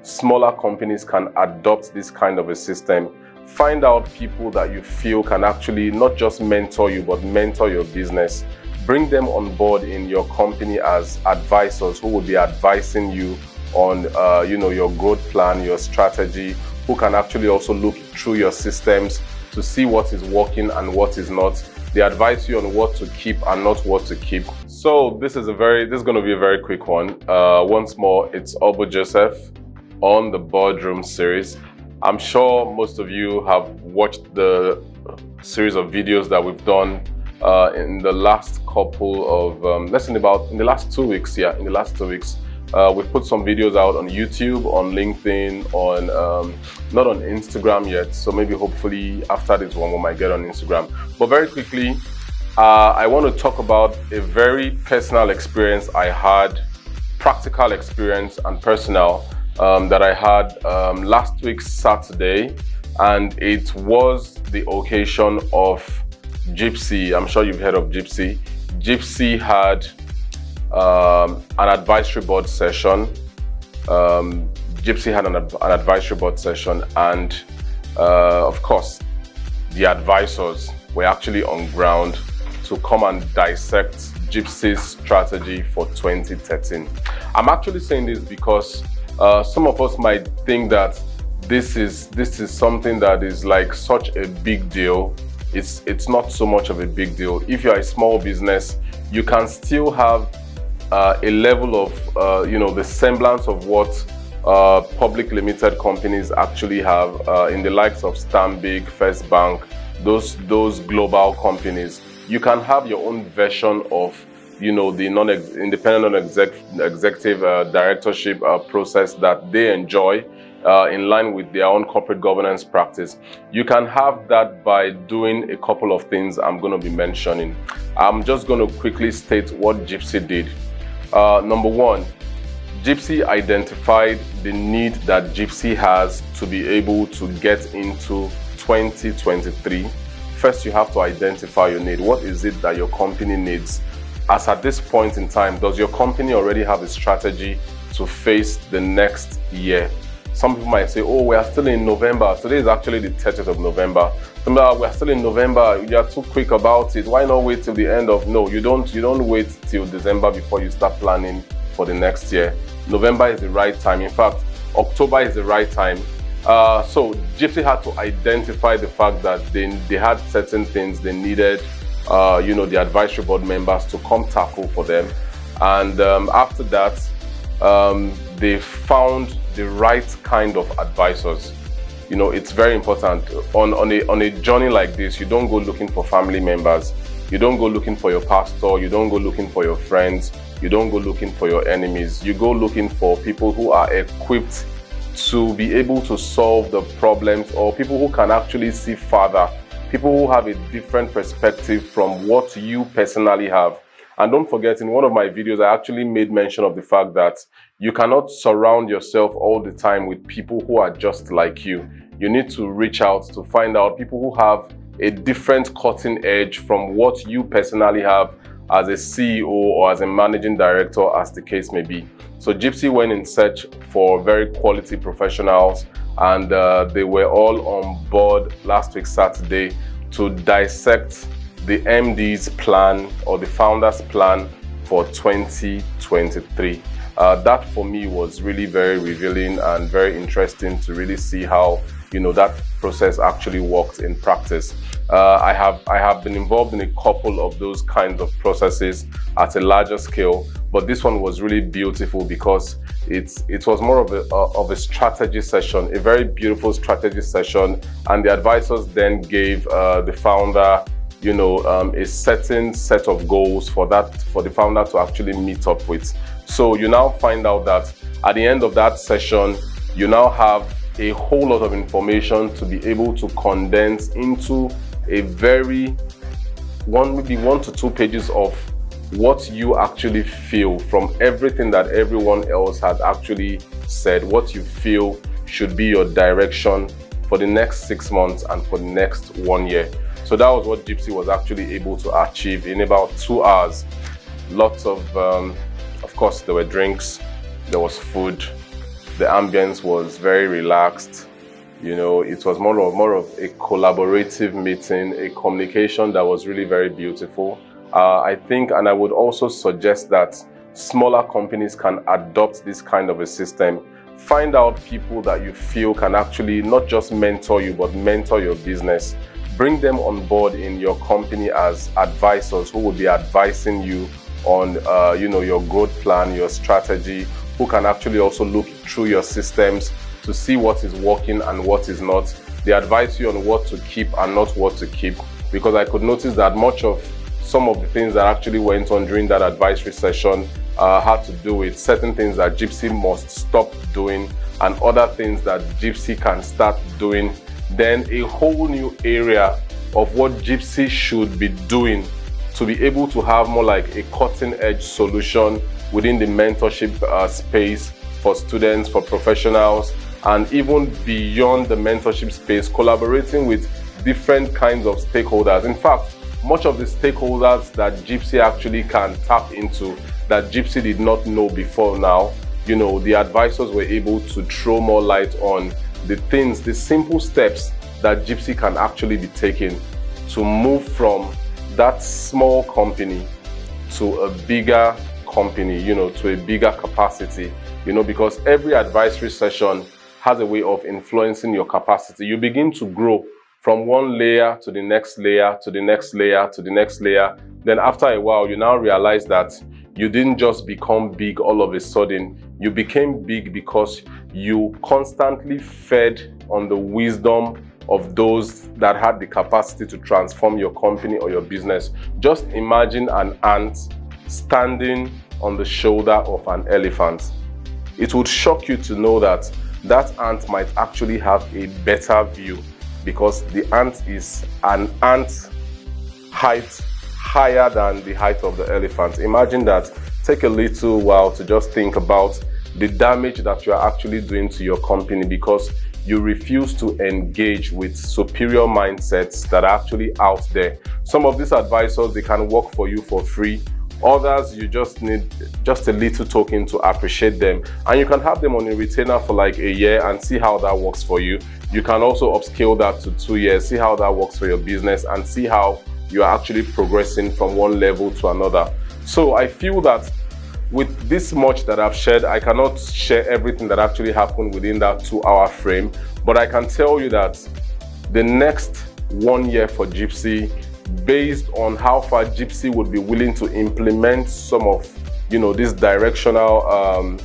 smaller companies can adopt this kind of a system. Find out people that you feel can actually not just mentor you, but mentor your business. Bring them on board in your company as advisors who will be advising you on your growth plan, your strategy, who can actually also look through your systems to see what is working and what is not. They advise you on what to keep and not what to keep. So this is going to be a very quick one. Once more, it's Obo Joseph on the Boardroom series. I'm sure most of you have watched the series of videos that we've done in the last couple of, in the last 2 weeks. Yeah, in the last 2 weeks. We've put some videos out on YouTube, on LinkedIn, on not on Instagram yet. So maybe hopefully after this one we might get on Instagram. But very quickly, I want to talk about a very personal experience I had, practical experience and personal, that I had last week Saturday, and it was the occasion of Gypsy. I'm sure you've heard of Gypsy. Gypsy had an advisory board session. Gypsy had an advisory board session, and of course, the advisors were actually on ground to come and dissect Gypsy's strategy for 2013. I'm actually saying this because some of us might think that this is something that is like such a big deal. It's not so much of a big deal. If you're a small business, you can still have a level of the semblance of what public limited companies actually have in the likes of Stanbic, First Bank, those global companies. You can have your own version of the independent executive directorship process that they enjoy in line with their own corporate governance practice. You can have that by doing a couple of things I'm going to be mentioning. I'm just going to quickly state what Gypsy did. Number one, Gypsy identified the need that Gypsy has to be able to get into 2023. First, you have to identify your need. What is it that your company needs? As at this point in time, does your company already have a strategy to face the next year? Some people might say, oh, we are still in November. Today is actually the 30th of November. We are still in November. You are too quick about it. Why not wait till the end of? No, you don't wait till December before you start planning for the next year. November is the right time. In fact, October is the right time. So Gypsy had to identify the fact that they had certain things they needed the advisory board members to come tackle for them. And after that, they found the right kind of advisors. It's very important. On a journey like this, you don't go looking for family members. You don't go looking for your pastor. You don't go looking for your friends. You don't go looking for your enemies. You go looking for people who are equipped to be able to solve the problems, or people who can actually see further. People who have a different perspective from what you personally have. And don't forget, in one of my videos, I actually made mention of the fact that you cannot surround yourself all the time with people who are just like you. You need to reach out to find out people who have a different cutting edge from what you personally have as a CEO or as a managing director, as the case may be. So Gypsy went in search for very quality professionals, and they were all on board last week Saturday to dissect the MD's plan or the founder's plan for 2023. That for me was really very revealing and very interesting to really see how that process actually worked in practice. I have been involved in a couple of those kinds of processes at a larger scale, but this one was really beautiful because it was more of a strategy session, a very beautiful strategy session, and the advisors then gave the founder a certain set of goals for the founder to actually meet up with. So you now find out that at the end of that session, you now have a whole lot of information to be able to condense into a maybe 1 to 2 pages of what you actually feel from everything that everyone else had actually said, what you feel should be your direction for the next 6 months and for the next 1 year. So that was what Gypsy was actually able to achieve in about 2 hours. Lots of course, there were drinks, there was food, The ambience was very relaxed. You know, it was more of a collaborative meeting, a communication that was really very beautiful. I think, and I would also suggest that smaller companies can adopt this kind of a system. Find out people that you feel can actually not just mentor you, but mentor your business. Bring them on board in your company as advisors who will be advising you on your growth plan, your strategy, who can actually also look through your systems to see what is working and what is not. They advise you on what to keep and not what to keep, because I could notice that much of some of the things that actually went on during that advisory session had to do with certain things that Gypsy must stop doing and other things that Gypsy can start doing. Then a whole new area of what Gypsy should be doing to be able to have more like a cutting-edge solution within the mentorship space for students, for professionals, and even beyond the mentorship space, collaborating with different kinds of stakeholders. In fact, much of the stakeholders that Gypsy actually can tap into that Gypsy did not know before now, the advisors were able to throw more light on the things, the simple steps that Gypsy can actually be taking to move from that small company to a bigger company, to a bigger capacity, because every advisory session has a way of influencing your capacity. You begin to grow from one layer to the next layer, to the next layer, to the next layer. Then after a while, you now realize that you didn't just become big all of a sudden. You became big because you constantly fed on the wisdom of those that had the capacity to transform your company or your business. Just imagine an ant standing on the shoulder of an elephant. It would shock you to know that that ant might actually have a better view, because the ant is an ant height higher than the height of the elephant. Imagine that. Take a little while to just think about the damage that you are actually doing to your company because you refuse to engage with superior mindsets that are actually out there. Some of these advisors, they can work for you for free. Others, you just need just a little token to appreciate them. And you can have them on a retainer for like a year and see how that works for you. You can also upscale that to 2 years, see how that works for your business and see how you are actually progressing from one level to another. So I feel that with this much that I've shared, I cannot share everything that actually happened within that 2-hour frame, but I can tell you that the next 1 year for Gypsy, based on how far Gypsy would be willing to implement some of, this directional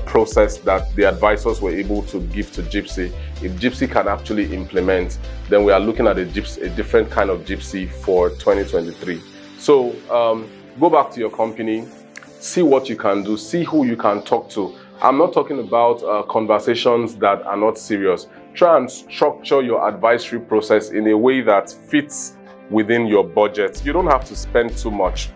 process that the advisors were able to give to Gypsy. If Gypsy can actually implement, then we are looking at a different kind of Gypsy for 2023. So go back to your company, see what you can do, see who you can talk to. I'm not talking about conversations that are not serious. Try and structure your advisory process in a way that fits within your budget. You don't have to spend too much.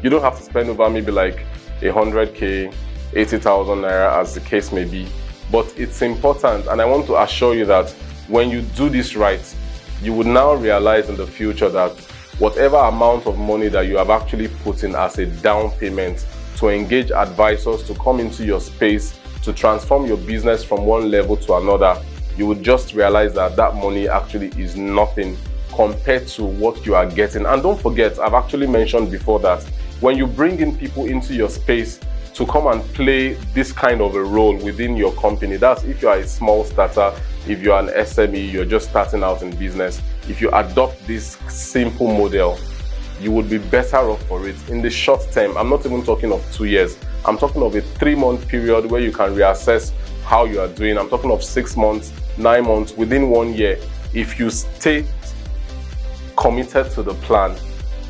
You don't have to spend over maybe like 100K, 80,000 naira, as the case may be. But it's important, and I want to assure you that when you do this right, you would now realize in the future that whatever amount of money that you have actually put in as a down payment to engage advisors to come into your space, to transform your business from one level to another, you would just realize that that money actually is nothing compared to what you are getting. And don't forget, I've actually mentioned before that when you bring in people into your space to come and play this kind of a role within your company, that's if you are a small starter, if you're an SME, you're just starting out in business. If you adopt this simple model, you would be better off for it in the short term. I'm not even talking of 2 years. I'm talking of a 3-month period where you can reassess how you are doing. I'm talking of 6 months, 9 months, within 1 year. If you stay committed to the plan,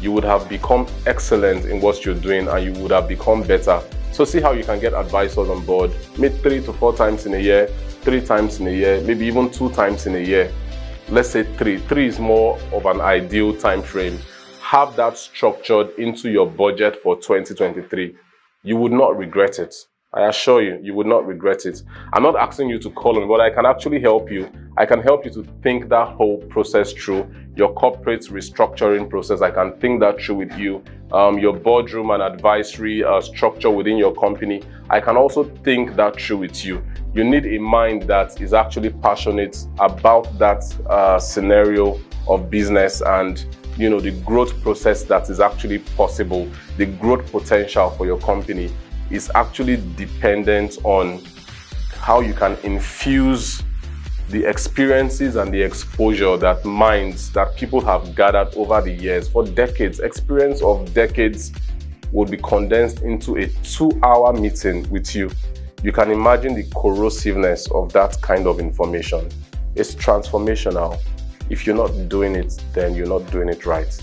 you would have become excellent in what you're doing and you would have become better. So see how you can get advisors on board. Meet 3 to 4 times in a year, 3 times in a year, maybe even 2 times in a year. Let's say 3. 3 is more of an ideal time frame. Have that structured into your budget for 2023. You would not regret it. I assure you, you would not regret it. I'm not asking you to call me, but I can actually help you I can help you to think that whole process through. Your corporate restructuring process, I can think that through with you. Your boardroom and advisory structure within your company, I can also think that through with you. You need a mind that is actually passionate about that scenario of business and the growth process that is actually possible. The growth potential for your company is actually dependent on how you can infuse the experiences and the exposure that minds that people have gathered over the years for decades. Experience of decades would be condensed into a 2-hour meeting with you. You can imagine the corrosiveness of that kind of information. It's transformational. If you're not doing it, then you're not doing it right.